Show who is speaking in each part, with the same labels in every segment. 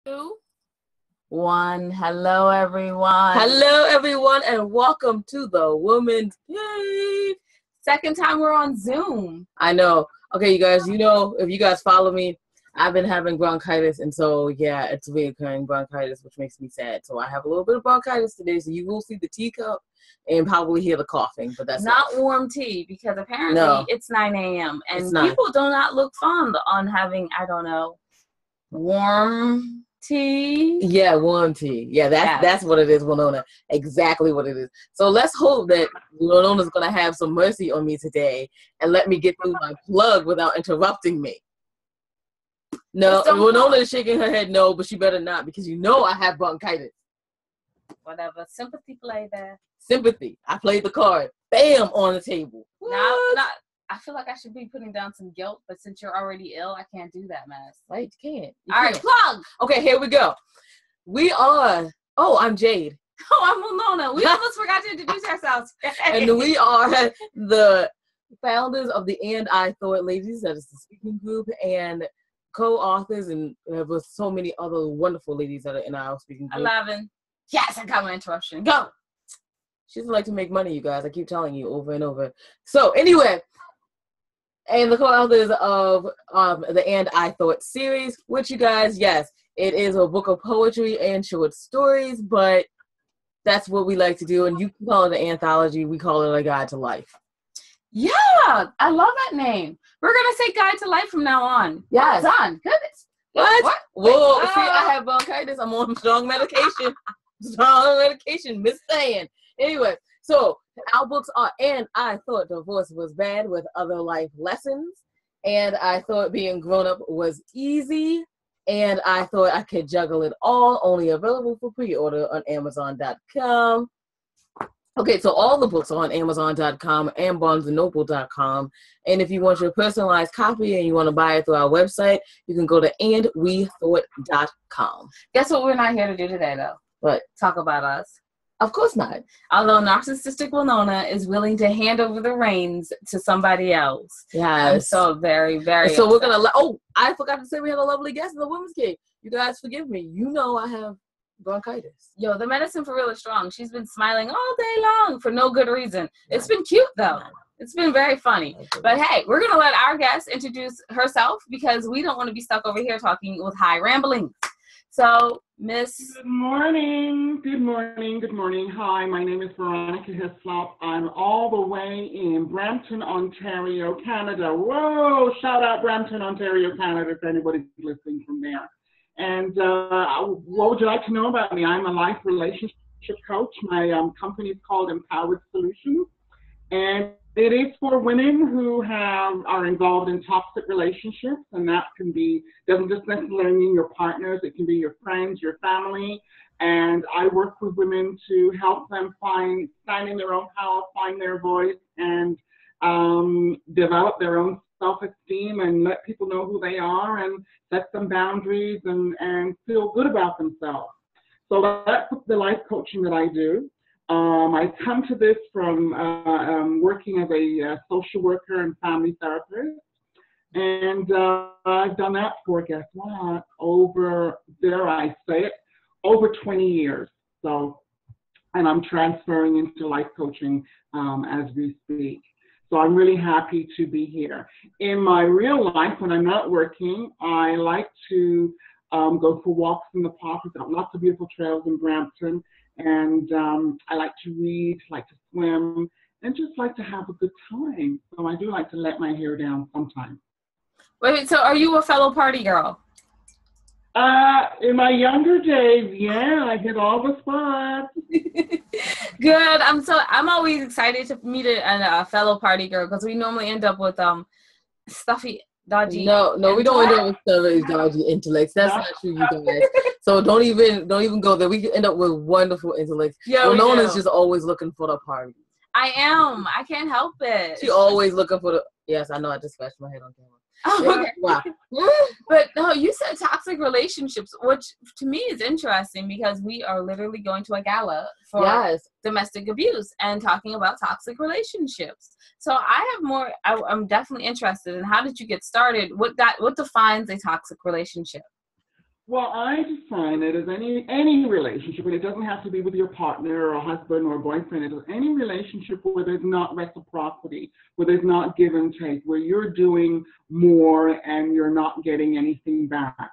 Speaker 1: Two, one. Hello, everyone.
Speaker 2: Hello, everyone, and welcome to the Woman's Cave.
Speaker 1: Second time we're on Zoom.
Speaker 2: I know. Okay, you guys, if you guys follow me, I've been having bronchitis, and so, yeah, it's reoccurring bronchitis, which makes me sad. So I have a little bit of bronchitis today, so you will see the teacup and probably hear the coughing, but that's
Speaker 1: not warm tea, because apparently it's 9 a.m., and people do not look fond on having, I don't know, warm tea.
Speaker 2: Yeah, warm tea. Yeah, that's what it is, Winona. Exactly what it is. So let's hope that Winona's going to have some mercy on me today and let me get through my plug without interrupting me. No, Winona is shaking her head no, but she better not, because I have bronchitis.
Speaker 1: Whatever. Sympathy play there.
Speaker 2: Sympathy. I played the card. Bam! On the table.
Speaker 1: Now, I feel like I should be putting down some guilt, but since you're already ill, I can't do that, man.
Speaker 2: Right, you can't.
Speaker 1: All right, plug!
Speaker 2: Okay, here we go. I'm Jade.
Speaker 1: Oh, I'm Winona. We almost forgot to introduce ourselves.
Speaker 2: And we are the founders of the And I Thought Ladies. That is the speaking group, and co-authors, and with so many other wonderful ladies that are in our speaking group.
Speaker 1: 11. Yes, I got my interruption. Go!
Speaker 2: She doesn't like to make money, you guys. I keep telling you over and over. So, anyway... And the co-authors of the And I Thought series, which, you guys, yes, it is a book of poetry and short stories, but that's what we like to do. And you can call it an anthology. We call it a guide to life.
Speaker 1: Yeah, I love that name. We're going to say guide to life from now on.
Speaker 2: Yes.
Speaker 1: Well done. Goodness.
Speaker 2: What? Whoa, see, I have bronchitis. I'm on strong medication. Miss Saying. Anyway, so our books are And I Thought Divorce Was Bad, with other life lessons. And I Thought Being Grown Up Was Easy. And I Thought I Could Juggle It All, only available for pre-order on Amazon.com. Okay, so all the books are on Amazon.com and BarnesandNoble.com. And if you want your personalized copy and you want to buy it through our website, you can go to andwethought.com.
Speaker 1: Guess what we're not here to do today, though?
Speaker 2: What?
Speaker 1: Talk about us.
Speaker 2: Of course not.
Speaker 1: Although narcissistic Winona is willing to hand over the reins to somebody else.
Speaker 2: Yes.
Speaker 1: I'm so very, very
Speaker 2: So upset. We're going to... I forgot to say we had a lovely guest in the Women's Cave. You guys forgive me. I have bronchitis.
Speaker 1: Yo, the medicine for real is strong. She's been smiling all day long for no good reason. It's been cute, though. It's been very funny. But hey, we're going to let our guest introduce herself, because we don't want to be stuck over here talking with high ramblings. So, Miss...
Speaker 3: Good morning. Hi, my name is Veronica Hislop. I'm all the way in Brampton, Ontario, Canada. Whoa, shout out Brampton, Ontario, Canada, if anybody's listening from there. And what would you like to know about me? I'm a life relationship coach. My company is called Empowered Solutions. And it is for women who are involved in toxic relationships, and that doesn't just necessarily mean your partners. It can be your friends, your family. And I work with women to help them stand in their own power, find their voice, and develop their own self-esteem, and let people know who they are, and set some boundaries, and feel good about themselves. So that's the life coaching that I do. I come to this from working as a social worker and family therapist. And I've done that for, guess what, over 20 years. So, and I'm transferring into life coaching as we speak. So I'm really happy to be here. In my real life, when I'm not working, I like to go for walks in the park. We've got lots of beautiful trails in Brampton. And I like to read, like to swim, and just like to have a good time. So I do like to let my hair down sometimes.
Speaker 1: Wait, so are you a fellow party girl?
Speaker 3: In my younger days, yeah, I hit all the spots.
Speaker 1: Good. I'm always excited to meet a fellow party girl, because we normally end up with stuffy, dodgy.
Speaker 2: No, we don't end up with stuffy, dodgy intellects. That's not true, you guys. So don't even go there. We can end up with wonderful intellects. Yeah, Winona's just always looking for the party.
Speaker 1: I am. I can't help it.
Speaker 2: She always looking for the... Yes, I know. I just scratched my head on camera.
Speaker 1: Oh, okay. Wow. But no, you said toxic relationships, which to me is interesting, because we are literally going to a gala for domestic abuse and talking about toxic relationships. So I'm definitely interested in, how did you get started? What defines a toxic relationship?
Speaker 3: Well, I define it as any relationship, and it doesn't have to be with your partner or a husband or a boyfriend. It is any relationship where there's not reciprocity, where there's not give and take, where you're doing more and you're not getting anything back.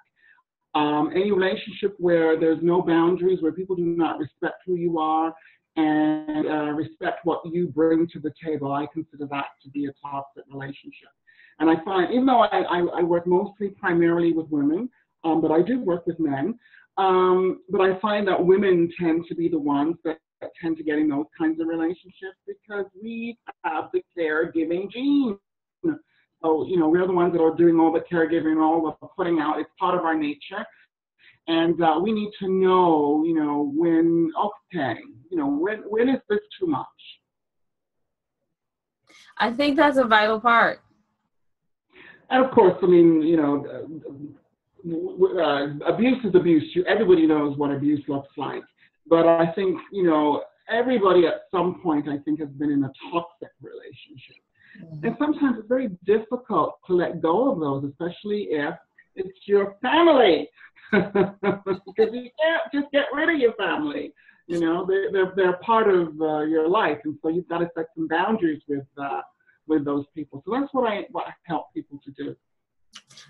Speaker 3: Any relationship where there's no boundaries, where people do not respect who you are and respect what you bring to the table, I consider that to be a toxic relationship. And I find, even though I work mostly primarily with women, but I do work with men. But I find that women tend to be the ones that tend to get in those kinds of relationships because we have the caregiving gene. So, we're the ones that are doing all the caregiving, all the putting out. It's part of our nature. And we need to know, when, okay, when is this too much?
Speaker 1: I think that's a vital part.
Speaker 3: And of course, I mean, abuse is abuse. Everybody knows what abuse looks like. But I think, everybody at some point, I think, has been in a toxic relationship. Mm-hmm. And sometimes it's very difficult to let go of those, especially if it's your family. Because you can't just get rid of your family. They're part of your life. And so you've got to set some boundaries with those people. So that's what I help people to do.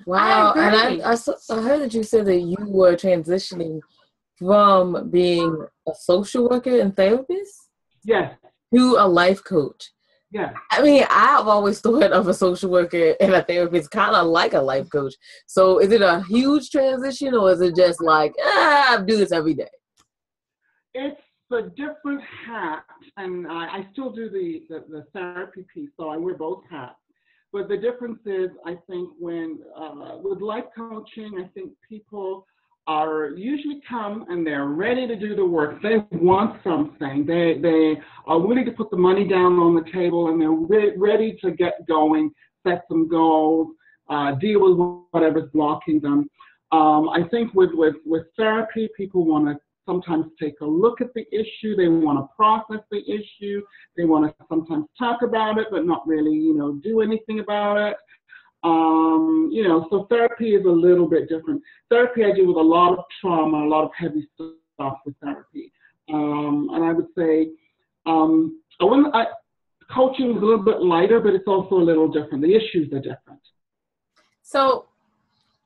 Speaker 2: Wow. And I heard that you said that you were transitioning from being a social worker and therapist?
Speaker 3: Yes.
Speaker 2: To a life coach.
Speaker 3: Yeah.
Speaker 2: I mean, I've always thought of a social worker and a therapist kind of like a life coach. So is it a huge transition or is it just like, I do this every day?
Speaker 3: It's a different hat. And I still do the therapy piece, so I wear both hats. But the difference is, I think, when with life coaching, I think people are usually come and they're ready to do the work. They want something. They are willing to put the money down on the table and they're ready to get going, set some goals, deal with whatever's blocking them. I think with therapy, people want to sometimes take a look at the issue. They want to process the issue. They want to sometimes talk about it, but not really, do anything about it. So therapy is a little bit different. Therapy, I deal with a lot of trauma, a lot of heavy stuff with therapy. And I would say, coaching is a little bit lighter, but it's also a little different. The issues are different.
Speaker 1: So,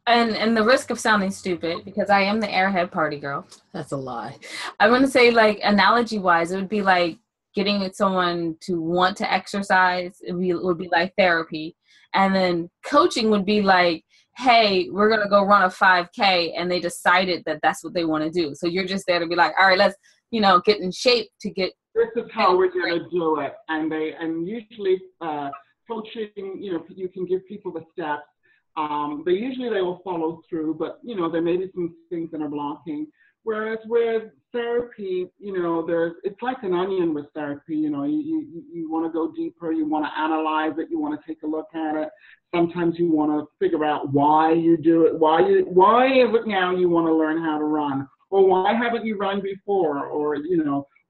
Speaker 1: and the risk of sounding stupid, because I am the airhead party girl.
Speaker 2: That's a lie.
Speaker 1: I want to say, like, analogy-wise, it would be like getting someone to want to exercise. It would be like therapy. And then coaching would be like, hey, we're going to go run a 5K. And they decided that that's what they want to do. So you're just there to be like, all right, let's, get in shape to get.
Speaker 3: This is how we're going to do it. And usually coaching, you can give people the steps. They will follow through, but, there may be some things that are blocking. Whereas with therapy, it's like an onion with therapy. You want to go deeper, you want to analyze it, you want to take a look at it. Sometimes you want to figure out why you do it, why is it now you want to learn how to run, or why haven't you run before, or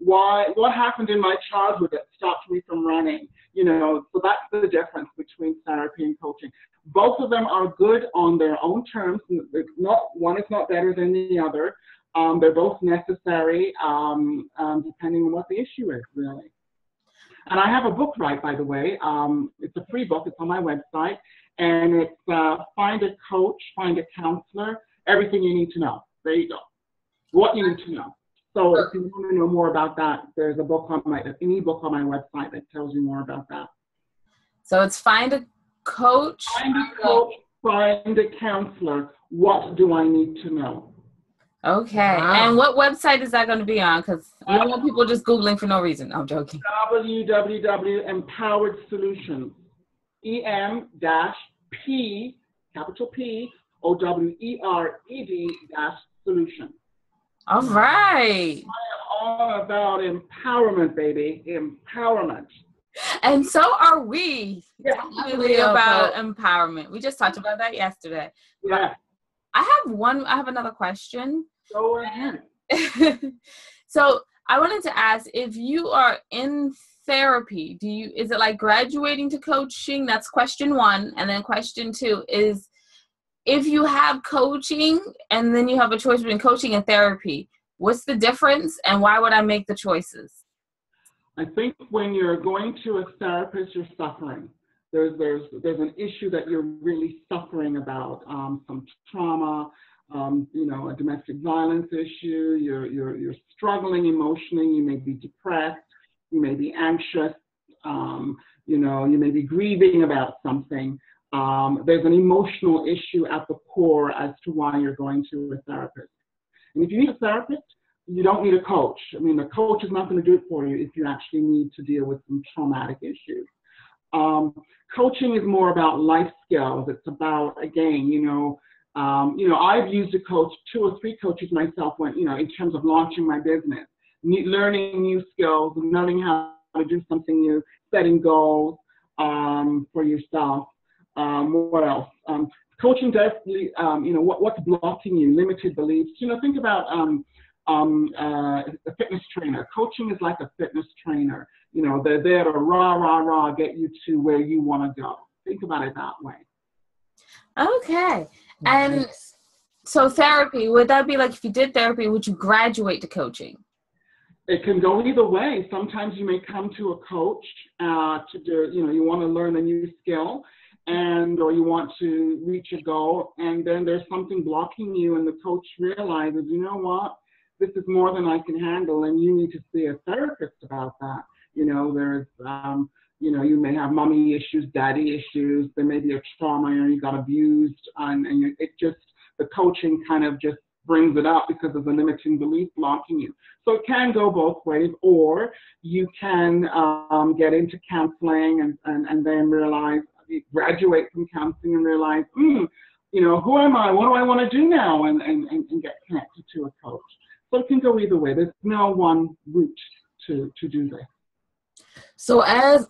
Speaker 3: what happened in my childhood that stopped me from running. So that's the difference between therapy and coaching. Both of them are good on their own terms. One is not better than the other. They're both necessary, depending on what the issue is, really. And I have a book, by the way. It's a free book. It's on my website. And it's Find a Coach, Find a Counselor, Everything You Need to Know. There you go. What you need to know. So if you want to know more about that, there's an ebook on my website that tells you more about that.
Speaker 1: So it's Find a Coach.
Speaker 3: Find a coach, find a counselor. What do I need to know?
Speaker 1: Okay. Wow. And what website is that going to be on? Because I don't want people just Googling for no reason. I'm joking.
Speaker 3: www.empowered solutions. EM-P, capital P, OWERED-solutions.
Speaker 1: All right.
Speaker 3: I am all about empowerment, baby. Empowerment.
Speaker 1: And so are we.
Speaker 3: Yeah.
Speaker 1: Really about empowerment. We just talked about that yesterday.
Speaker 3: Yeah.
Speaker 1: I have another question.
Speaker 3: Go ahead.
Speaker 1: So I wanted to ask, if you are in therapy, is it like graduating to coaching? That's question one. And then question two is, if you have coaching and then you have a choice between coaching and therapy, what's the difference and why would I make the choices?
Speaker 3: I think when you're going to a therapist, you're suffering. There's an issue that you're really suffering about, some trauma, a domestic violence issue. You're struggling emotionally. You may be depressed. You may be anxious. You may be grieving about something. There's an emotional issue at the core as to why you're going to a therapist. And if you need a therapist, you don't need a coach. I mean, the coach is not going to do it for you if you actually need to deal with some traumatic issues. Coaching is more about life skills. It's about, again, I've used a coach, 2 or 3 coaches myself when, in terms of launching my business, learning new skills, learning how to do something new, setting goals for yourself. What else? Coaching definitely, what's blocking you, limited beliefs. Think about a fitness trainer. Coaching is like a fitness trainer. They're there to get you to where you want to go. Think about it that way.
Speaker 1: Okay. And so therapy, would that be like if you did therapy, would you graduate to coaching?
Speaker 3: It can go either way. Sometimes you may come to a coach to do, you want to learn a new skill or you want to reach a goal, and then there's something blocking you and the coach realizes, you know what, this is more than I can handle and you need to see a therapist about that. There's, you may have mommy issues, daddy issues, there may be a trauma, you got abused, and the coaching kind of just brings it up because of the limiting belief blocking you. So it can go both ways, or you can get into counseling and then realize, graduate from counseling and realize, who am I? What do I want to do now? And get connected to a coach. So it can go either way. There's no one route to do this.
Speaker 2: So as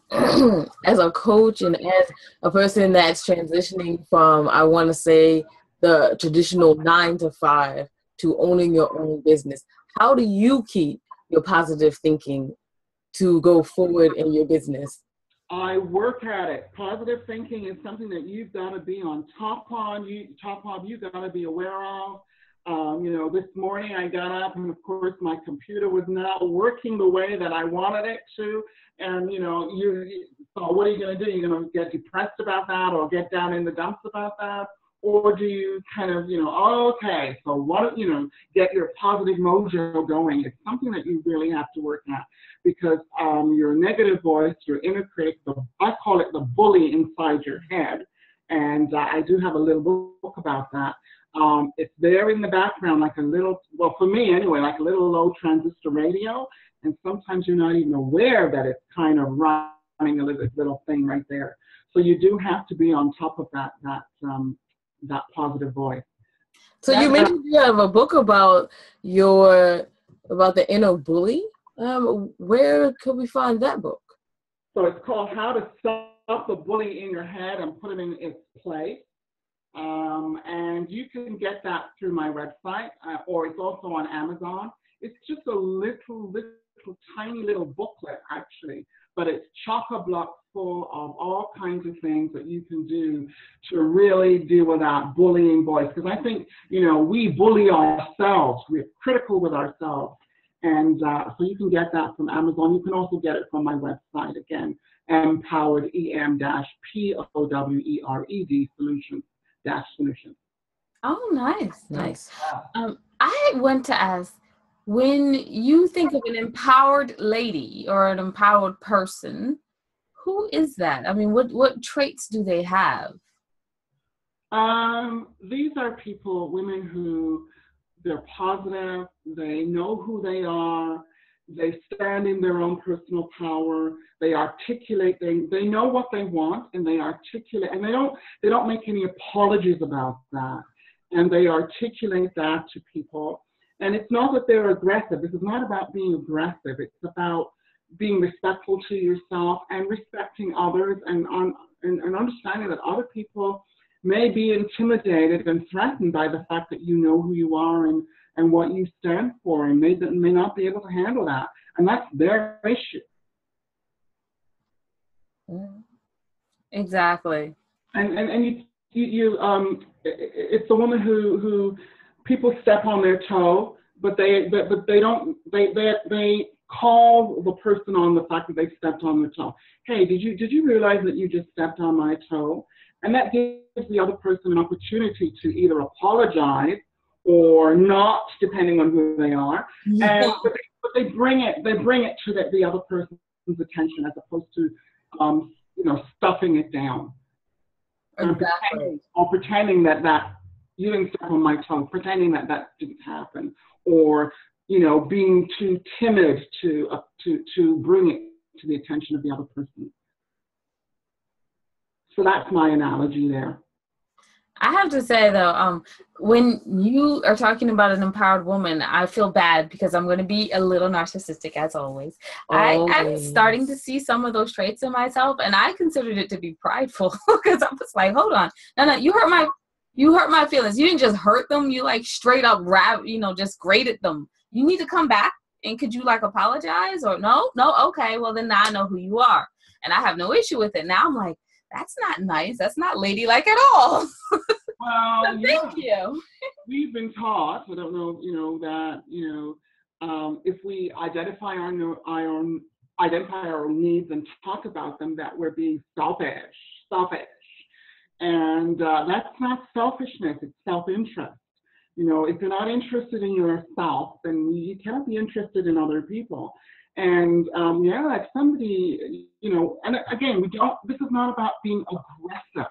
Speaker 2: as a coach and as a person that's transitioning from, I want to say, the traditional 9 to 5 to owning your own business, how do you keep your positive thinking to go forward in your business?
Speaker 3: I work at it. Positive thinking is something that you've got to be on top of. You've got to be aware of. This morning I got up and of course my computer was not working the way that I wanted it to. And, so what are you going to do? You're going to get depressed about that or get down in the dumps about that? Or do you kind of, okay, so what, get your positive mojo going? It's something that you really have to work at because your negative voice, your inner critic, I call it the bully inside your head. And I do have a little book about that. It's there in the background like a little, well, for me anyway, like a little low transistor radio. And sometimes you're not even aware that it's kind of running a little thing right there. So you do have to be on top of that positive voice.
Speaker 2: So you mentioned you have a book about the inner bully. Where could we find that book?
Speaker 3: So it's called How to Stop the Bully in Your Head and Put It in Its Place. And you can get that through my website, or it's also on Amazon. It's just a little tiny little booklet, actually, but it's chock-a-block full of all kinds of things that you can do to really deal with that bullying voice. Because I think, we bully ourselves. We're critical with ourselves. And so you can get that from Amazon. You can also get it from my website, again, Empowered, EM-POWERED Solutions.
Speaker 1: Oh, nice. I want to ask, when you think of an empowered lady or an empowered person, who is that? I mean, what traits do they have?
Speaker 3: These are women who, they're positive, they know who they are, they stand in their own personal power, they articulate, they know what they want, and they articulate, and they don't make any apologies about that, and they articulate that to people. And it's not that they're aggressive. This is not about being aggressive. It's about being respectful to yourself and respecting others and understanding that other people may be intimidated and threatened by the fact that you know who you are and what you stand for, and may not be able to handle that. And that's their issue.
Speaker 1: Exactly.
Speaker 3: And you it's a woman who people step on their toe, but they don't, they call the person on the fact that they stepped on their toe. Hey, did you realize that you just stepped on my toe? And that gives the other person an opportunity to either apologize or not, depending on who they are. And but they bring it to the other person's attention, as opposed to stuffing it down.
Speaker 2: Exactly.
Speaker 3: Or pretending that you didn't step on my toe, pretending that didn't happen, or being too timid to bring it to the attention of the other person. So that's my analogy there.
Speaker 1: I have to say though, when you are talking about an empowered woman, I feel bad because I'm going to be a little narcissistic as always. I'm starting to see some of those traits in myself, and I considered it to be prideful because I was like, hold on, no, you hurt my feelings. You didn't just hurt them. You like straight up just grated them. You need to come back, and could you like apologize or no? Okay, well then now I know who you are, and I have no issue with it. Now I'm like, that's not nice. That's not ladylike at all.
Speaker 3: Well,
Speaker 1: so thank you.
Speaker 3: We've been taught, I don't know, that, if we identify our needs and talk about them, that we're being selfish. And that's not selfishness, it's self-interest. If you're not interested in yourself, then you cannot be interested in other people. And if somebody, and again, this is not about being aggressive.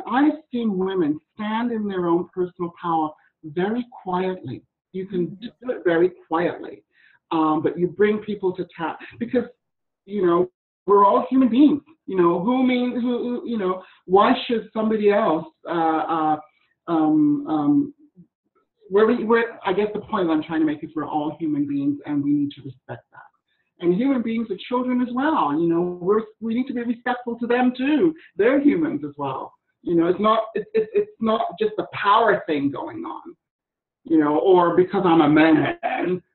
Speaker 3: I've seen women stand in their own personal power very quietly. You can do it very quietly, but you bring people to task because, we're all human beings. Why should somebody else, I guess the point I'm trying to make is we're all human beings and we need to respect that. And human beings are children as well. We need to be respectful to them too. They're humans as well. It's not just a power thing going on, or because I'm a man,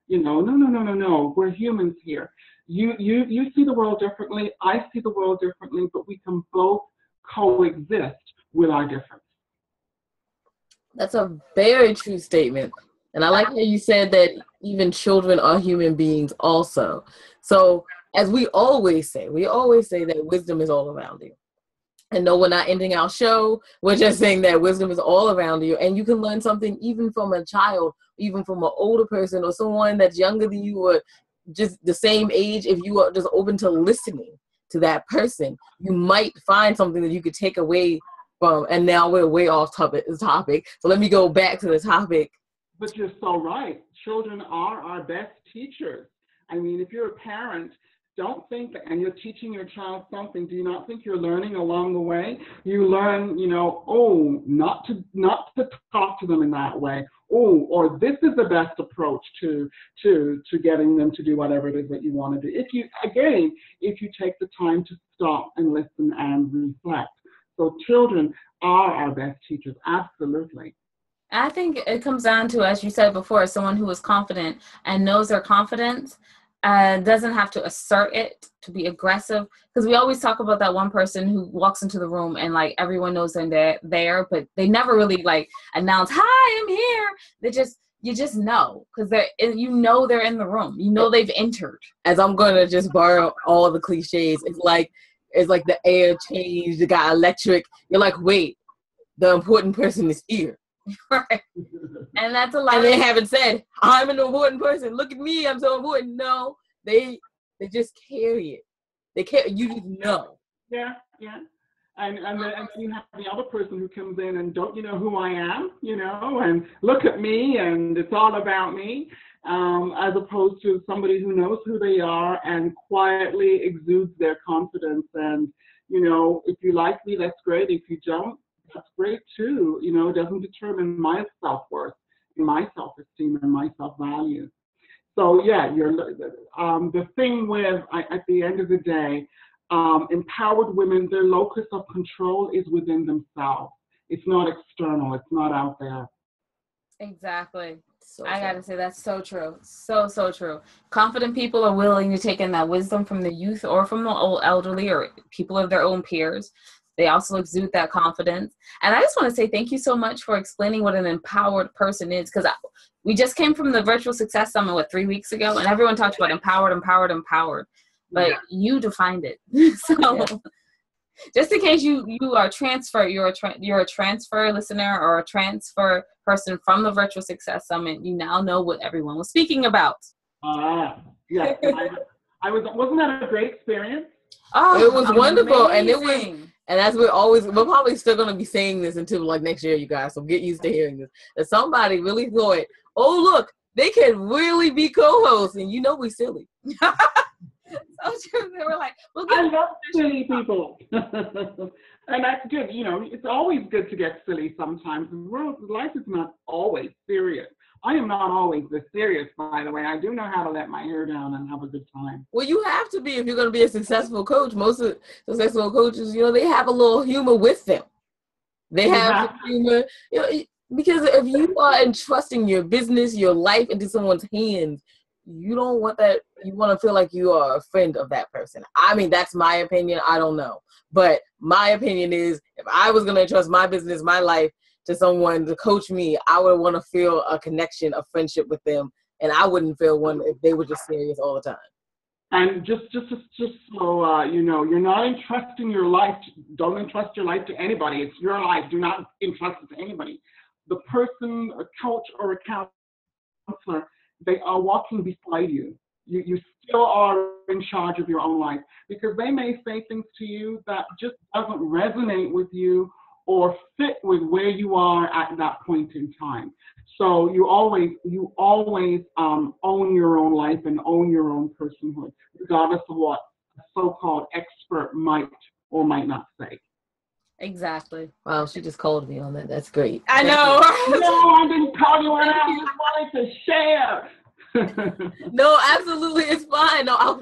Speaker 3: no. We're humans here. You see the world differently. I see the world differently, but we can both coexist with our difference.
Speaker 2: That's a very true statement. And I like how you said that even children are human beings also. So as we always say that wisdom is all around you. And no, we're not ending our show. We're just saying that wisdom is all around you. And you can learn something even from a child, even from an older person or someone that's younger than you or just the same age. If you are just open to listening to that person, you might find something that you could take away from. And now we're way off topic. So let me go back to the topic.
Speaker 3: But you're so right. Children are our best teachers. I mean, if you're a parent, don't think that, and you're teaching your child something, do you not think you're learning along the way? You learn, not to talk to them in that way. Or this is the best approach to getting them to do whatever it is that you want to do. If you take the time to stop and listen and reflect. So children are our best teachers, absolutely.
Speaker 1: I think it comes down to, as you said before, someone who is confident and knows their confidence doesn't have to assert it to be aggressive. Because we always talk about that one person who walks into the room and like everyone knows they're there, but they never really like announce, "Hi, I'm here." You just know because they're in the room. They've entered.
Speaker 2: As I'm gonna just borrow all the cliches, it's like the air changed, it got electric. You're like, wait, the important person is here.
Speaker 1: Right. And that's a lot.
Speaker 2: And they haven't said, I'm an important person. Look at me, I'm so important. No, they just carry it. They carry, you just know.
Speaker 3: Yeah. And then you have the other person who comes in and don't you know who I am, and look at me and it's all about me, as opposed to somebody who knows who they are and quietly exudes their confidence. And, if you like me, that's great. If you don't, that's great too. It doesn't determine my self-worth, my self-esteem, and my self-value. So yeah, the thing with, at the end of the day, empowered women, their locus of control is within themselves. It's not external. It's not out there.
Speaker 1: Exactly. I got to say, that's so true. So true. Confident people are willing to take in that wisdom from the youth or from the old elderly or people of their own peers. They also exude that confidence. And I just want to say thank you so much for explaining what an empowered person is, because we just came from the Virtual Success Summit, 3 weeks ago, and everyone talked about empowered, empowered, empowered. But you defined it. So just in case you are transfer, you're a transfer listener or a transfer person from the Virtual Success Summit, you now know what everyone was speaking about.
Speaker 3: Yeah. Wasn't that a great experience?
Speaker 1: Oh,
Speaker 2: it was wonderful. And
Speaker 1: amazing.
Speaker 2: and as we're probably still going to be saying this until like next year, you guys, so get used to hearing this, that somebody really thought, oh, look, they can really be co-hosts, and we silly.
Speaker 1: So true. They were like,
Speaker 3: I love silly people. And that's good. It's always good to get silly sometimes. Life is not always serious. I am not always this serious, by the way. I do know how to let my hair down and have a good time.
Speaker 2: Well, you have to be if you're going to be a successful coach. Most of successful coaches, they have a little humor with them. They have humor, because if you are entrusting your business, your life into someone's hands, you don't want that. You want to feel like you are a friend of that person. I mean, that's my opinion. I don't know. But my opinion is, if I was going to entrust my business, my life to someone to coach me, I would want to feel a connection, a friendship with them. And I wouldn't feel one if they were just serious all the time.
Speaker 3: And just so you're not entrusting your life. Don't entrust your life to anybody. It's your life. Do not entrust it to anybody. The person, a coach or a counselor, they are walking beside you. You still are in charge of your own life, because they may say things to you that just doesn't resonate with you or fit with where you are at that point in time. So you always own your own life and own your own personhood, regardless of what a so-called expert might or might not say.
Speaker 1: Exactly.
Speaker 2: Wow, she just called me on that. That's great.
Speaker 1: I know.
Speaker 3: No, I didn't call you on that. I just wanted to share.
Speaker 2: No, absolutely, it's fine. No,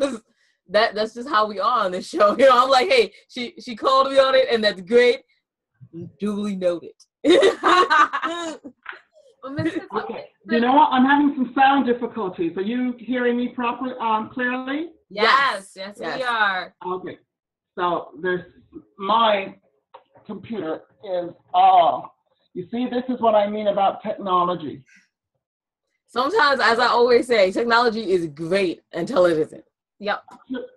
Speaker 2: that's just how we are on this show. I'm like, hey, she called me on it, and that's great. Duly noted.
Speaker 3: Okay. You know what? I'm having some sound difficulties. Are you hearing me properly, clearly?
Speaker 1: Yes, we are.
Speaker 3: Okay. So my computer is, you see, this is what I mean about technology.
Speaker 2: Sometimes, as I always say, technology is great until it isn't.
Speaker 1: Yep.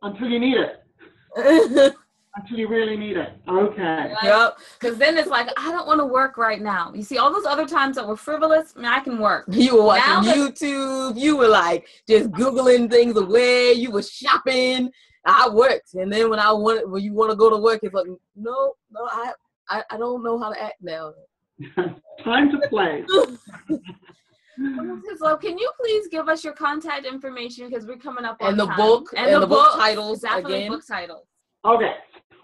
Speaker 3: Until you need it. Until you really need it. Okay.
Speaker 2: Yep.
Speaker 1: Because then it's like, I don't want to work right now. You see, all those other times that were frivolous, I can work.
Speaker 2: You were watching YouTube. You were like just Googling things away. You were shopping. I worked. And then when you want to go to work, it's like, no, I don't know how to act now.
Speaker 3: Time to play.
Speaker 1: So can you please give us your contact information, because we're coming up on
Speaker 2: and the
Speaker 1: time.
Speaker 2: book and the book titles
Speaker 1: exactly,
Speaker 2: again.
Speaker 1: Book titles.
Speaker 3: Okay.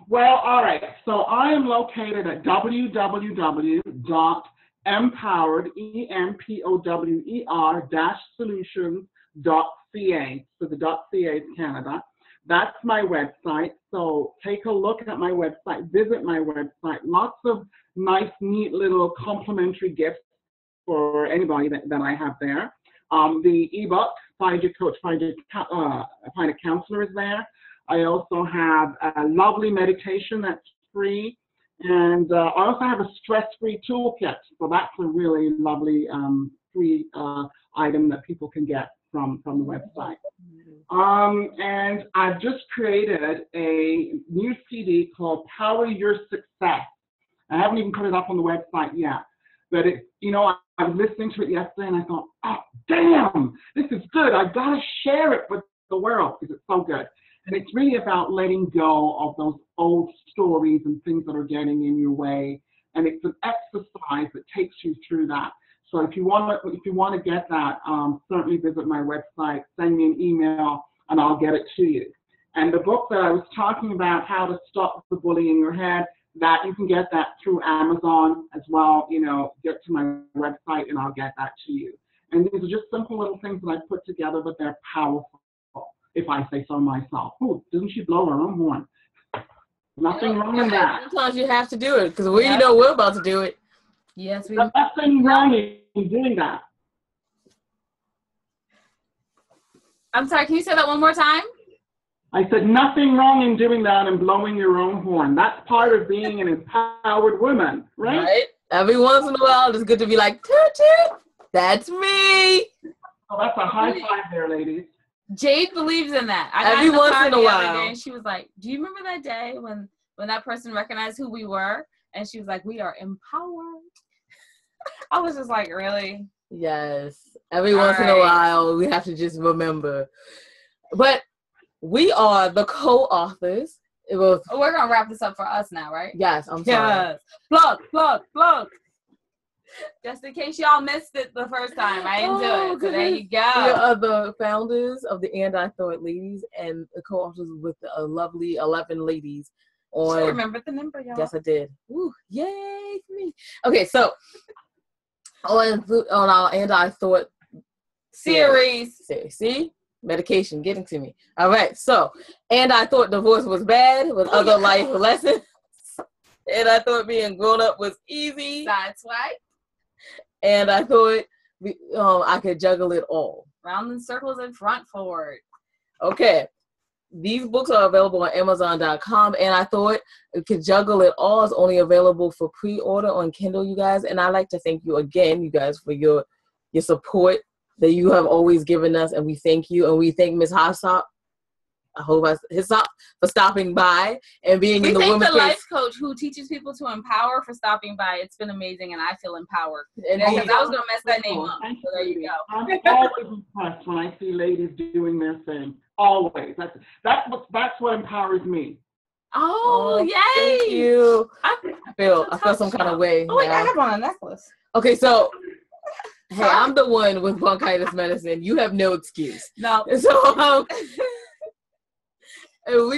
Speaker 3: Well, all right. So I am located at www.empowered, empower-solutions.ca. So the .ca is Canada. That's my website. So take a look at my website. Visit my website. Lots of nice, neat little complimentary gifts for anybody that I have there. The ebook, Find Your Coach, Find a Counselor is there. I also have a lovely meditation that's free. And I also have a stress-free toolkit. So that's a really lovely free item that people can get from the website. And I've just created a new CD called Power Your Success. I haven't even put it up on the website yet. But I was listening to it yesterday and I thought, oh, damn, this is good. I've got to share it with the world because it's so good. And it's really about letting go of those old stories and things that are getting in your way. And it's an exercise that takes you through that. So if you want to get that, certainly visit my website, send me an email, and I'll get it to you. And the book that I was talking about, How to Stop the Bully in Your Head, that you can get that through Amazon as well. Get to my website and I'll get that to you. And these are just simple little things that I put together, but they're powerful, if I say so myself. Oh, doesn't she blow her own horn? Nothing wrong in that.
Speaker 2: Sometimes you have to do it because we know we're about to do it.
Speaker 1: Yes, we.
Speaker 3: Nothing wrong in doing that.
Speaker 1: I'm sorry. Can you say that one more time?
Speaker 3: I said nothing wrong in doing that and blowing your own horn. That's part of being an empowered woman, right?
Speaker 2: Every once in a while, it's good to be like, toot toot, that's me.
Speaker 3: Oh, that's a high five there, ladies.
Speaker 1: Jade believes in that.
Speaker 2: Every once in a while.
Speaker 1: The other day, and she was like, do you remember that day when that person recognized who we were? And she was like, we are empowered. I was just like, really?
Speaker 2: Yes. Every once in a while, we have to just remember. But we are the co-authors.
Speaker 1: We're going to wrap this up for us now, right?
Speaker 2: Yes, I'm sorry.
Speaker 1: Plug. Just in case y'all missed it the first time. I didn't do it. So there you go.
Speaker 2: We are the founders of the And I Thought Ladies and the co-authors with the lovely 11 ladies.
Speaker 1: She remembered the number, y'all.
Speaker 2: Yes, I did. Ooh, yay for me. Okay, so on our And I Thought
Speaker 1: series.
Speaker 2: See? Medication getting to me. All right, so And I Thought Divorce Was Bad with other life lessons. And I thought being grown up was easy.
Speaker 1: That's right.
Speaker 2: And I thought I could juggle it all.
Speaker 1: Round in circles and front forward.
Speaker 2: Okay. These books are available on Amazon.com. And I thought it could juggle it all is only available for pre-order on Kindle, you guys. And I'd like to thank you again, you guys, for your support that you have always given us. And we thank you. And we thank Ms. Hislop. Hislop for stopping by and being in the women's.
Speaker 1: We thank the life coach who teaches people to empower for stopping by. It's been amazing, and I feel empowered. Because I was going to mess that name up. So there you go.
Speaker 3: I'm always impressed when I see ladies doing their thing. Always. That's what empowers me.
Speaker 1: Oh, yay!
Speaker 2: Thank you. I feel some kind of way.
Speaker 1: Oh wait, I have on a necklace.
Speaker 2: Okay, so. Hey, I'm the one with bronchitis medicine. You have no excuse.
Speaker 1: No.
Speaker 2: So and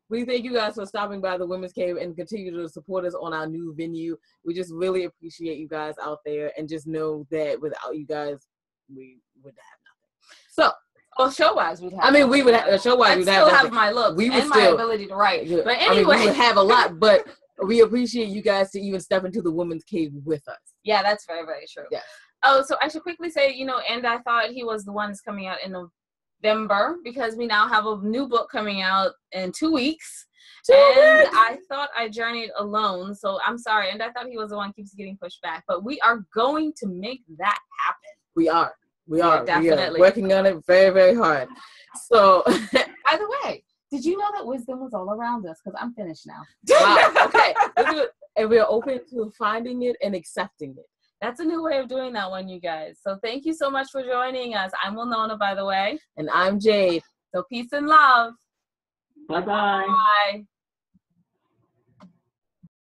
Speaker 2: we thank you guys for stopping by the Women's Cave and continue to support us on our new venue. We just really appreciate you guys out there, and just know that without you guys, we would have nothing. So,
Speaker 1: show-wise, we'd have.
Speaker 2: I mean, we would have show-wise. We'd
Speaker 1: still have my looks and my ability to write. But anyway,
Speaker 2: we would have a lot, but we appreciate you guys to even step into the Women's Cave with us.
Speaker 1: Yeah, that's very, very true.
Speaker 2: Yeah.
Speaker 1: Oh, so I should quickly say, and I thought he was the one that's coming out in November, because we now have a new book coming out in 2 weeks. I thought I journeyed alone, so I'm sorry. And I thought he was the one keeps getting pushed back, but we are going to make that happen.
Speaker 2: We are
Speaker 1: definitely
Speaker 2: working on it very, very hard. So,
Speaker 1: by the way, did you know that wisdom was all around us? Because I'm finished now.
Speaker 2: Wow. Okay. And we're open to finding it and accepting it.
Speaker 1: That's a new way of doing that one, you guys. So thank you so much for joining us. I'm Winona, by the way.
Speaker 2: And I'm Jade.
Speaker 1: So peace and love.
Speaker 3: Bye-bye.
Speaker 1: Bye.